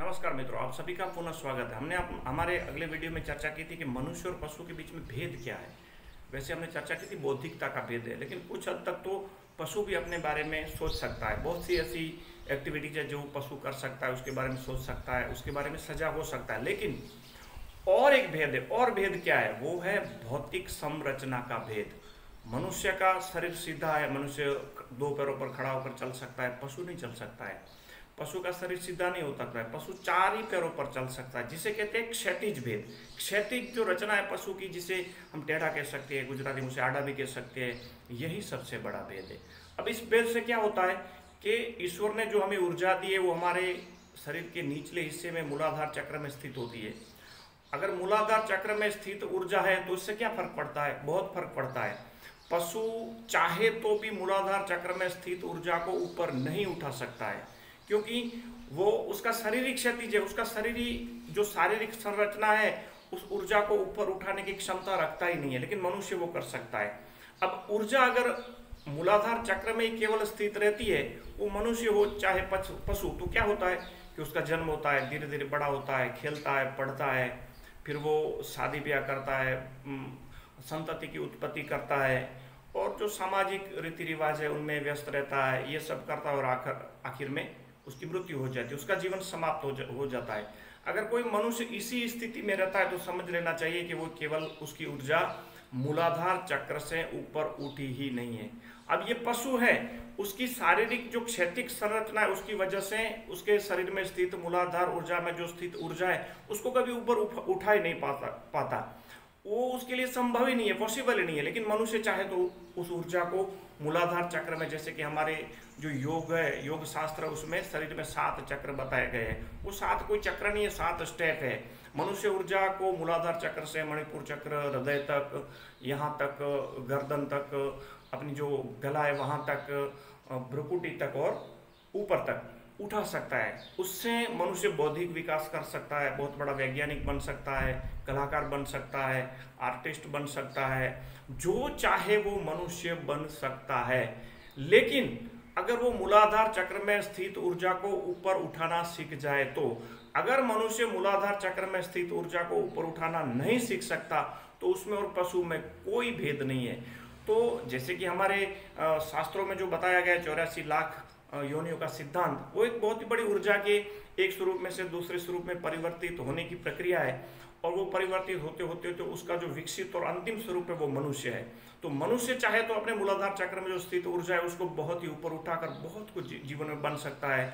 नमस्कार मित्रों, आप सभी का पुनः स्वागत है। हमने हमारे अगले वीडियो में चर्चा की थी कि मनुष्य और पशु के बीच में भेद क्या है। वैसे हमने चर्चा की थी बौद्धिकता का भेद है, लेकिन कुछ हद तक तो पशु भी अपने बारे में सोच सकता है। बहुत सी ऐसी एक्टिविटीज है जो पशु कर सकता है, उसके बारे में सोच सकता है, उसके बारे में सजग हो सकता है। लेकिन और एक भेद है, और भेद क्या है? वो है भौतिक संरचना का भेद। मनुष्य का शरीर सीधा है, मनुष्य दो पैरों पर खड़ा होकर चल सकता है, पशु नहीं चल सकता है। पशु का शरीर सीधा नहीं हो सकता है, पशु चार ही पैरों पर चल सकता है, जिसे कहते हैं क्षैतिज भेद। क्षैतिज जो रचना है पशु की, जिसे हम टेढ़ा कह सकते हैं, गुजराती में उसे आड़ा भी कह सकते हैं, यही सबसे बड़ा भेद है। अब इस भेद से क्या होता है कि ईश्वर ने जो हमें ऊर्जा दी है वो हमारे शरीर के निचले हिस्से में मूलाधार चक्र में स्थित होती है। अगर मूलाधार चक्र में स्थित ऊर्जा है तो इससे क्या फर्क पड़ता है? बहुत फर्क पड़ता है। पशु चाहे तो भी मूलाधार चक्र में स्थित ऊर्जा को ऊपर नहीं उठा सकता है, क्योंकि वो उसका शारीरिक क्षैतिज है, उसका जो शारीरिक संरचना है उस ऊर्जा को ऊपर उठाने की क्षमता रखता ही नहीं है। लेकिन मनुष्य वो कर सकता है। अब ऊर्जा अगर मूलाधार चक्र में ही केवल स्थित रहती है, वो मनुष्य हो चाहे पशु, तो क्या होता है कि उसका जन्म होता है, धीरे धीरे बड़ा होता है, खेलता है, पढ़ता है, फिर वो शादी ब्याह करता है, संतति की उत्पत्ति करता है, और जो सामाजिक रीति रिवाज है उनमें व्यस्त रहता है, ये सब करता है, और आखिर में उसकी मृत्यु हो जाती है, उसका जीवन समाप्त हो जाता है। अगर कोई मनुष्य इसी स्थिति में रहता है तो समझ लेना चाहिए कि वो केवल उसकी ऊर्जा मूलाधार चक्र से ऊपर उठी ही नहीं है। अब ये पशु है, उसकी शारीरिक जो क्षैतिज संरचना है उसकी वजह से उसके शरीर में स्थित मूलाधार ऊर्जा में जो स्थित ऊर्जा है उसको कभी ऊपर उठा ही नहीं पाता। वो उसके लिए संभव ही नहीं है, पॉसिबल ही नहीं है। लेकिन मनुष्य चाहे तो उस ऊर्जा को मूलाधार चक्र में, जैसे कि हमारे जो योग है, योग शास्त्र, उसमें शरीर में 7 चक्र बताए गए हैं। वो 7 कोई चक्र नहीं है, 7 स्टेप है। मनुष्य ऊर्जा को मूलाधार चक्र से मणिपुर चक्र, हृदय तक, यहाँ तक, गर्दन तक, अपनी जो गला है वहाँ तक, भ्रुकुटी तक और ऊपर तक उठा सकता है। उससे मनुष्य बौद्धिक विकास कर सकता है, बहुत बड़ा वैज्ञानिक बन सकता है, कलाकार बन सकता है, आर्टिस्ट बन सकता है, जो चाहे वो मनुष्य बन सकता है। लेकिन अगर वो मूलाधार चक्र में स्थित ऊर्जा को ऊपर उठाना सीख जाए तो, अगर मनुष्य मूलाधार चक्र में स्थित ऊर्जा को ऊपर उठाना नहीं सीख सकता तो उसमें और पशु में कोई भेद नहीं है। तो जैसे कि हमारे शास्त्रों में जो बताया गया 84 लाख योनियों का सिद्धांत, वो एक बहुत ही बड़ी ऊर्जा के एक स्वरूप में से दूसरे स्वरूप में परिवर्तित होने की प्रक्रिया है, और वो परिवर्तित होते होते तो उसका जो विकसित और अंतिम स्वरूप है वो मनुष्य है। तो मनुष्य चाहे तो अपने मूलाधार चक्र में जो स्थित ऊर्जा है उसको बहुत ही ऊपर उठाकर बहुत कुछ जीवन में बन सकता है।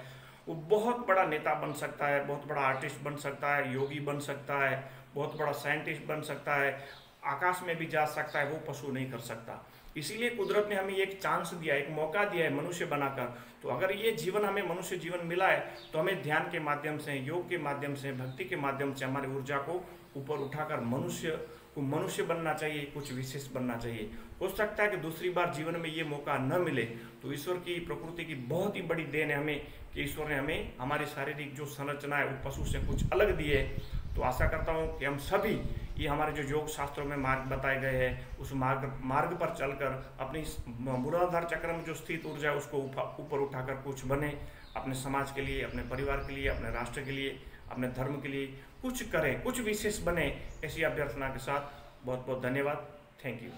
वो बहुत बड़ा नेता बन सकता है, बहुत बड़ा आर्टिस्ट बन सकता है, योगी बन सकता है, बहुत बड़ा साइंटिस्ट बन सकता है, आकाश में भी जा सकता है। वो पशु नहीं कर सकता। इसीलिए कुदरत ने हमें एक चांस दिया, एक मौका दिया है मनुष्य बनाकर। तो अगर ये जीवन हमें मनुष्य जीवन मिला है तो हमें ध्यान के माध्यम से, योग के माध्यम से, भक्ति के माध्यम से हमारी ऊर्जा को ऊपर उठाकर मनुष्य बनना चाहिए, कुछ विशेष बनना चाहिए। हो सकता है कि दूसरी बार जीवन में ये मौका न मिले, तो ईश्वर की, प्रकृति की बहुत ही बड़ी देन है हमें कि ईश्वर ने हमें हमारी शारीरिक जो संरचना है वो पशु से कुछ अलग दी है। तो आशा करता हूँ कि हम सभी ये हमारे जो योग शास्त्रों में मार्ग बताए गए हैं उस मार्ग पर चलकर अपनी मूलाधार चक्र में जो स्थित ऊर्जा है उसको ऊपर उठाकर कुछ बने, अपने समाज के लिए, अपने परिवार के लिए, अपने राष्ट्र के लिए, अपने धर्म के लिए कुछ करें, कुछ विशेष बने। ऐसी अभ्यर्थना के साथ बहुत बहुत धन्यवाद। Thank you.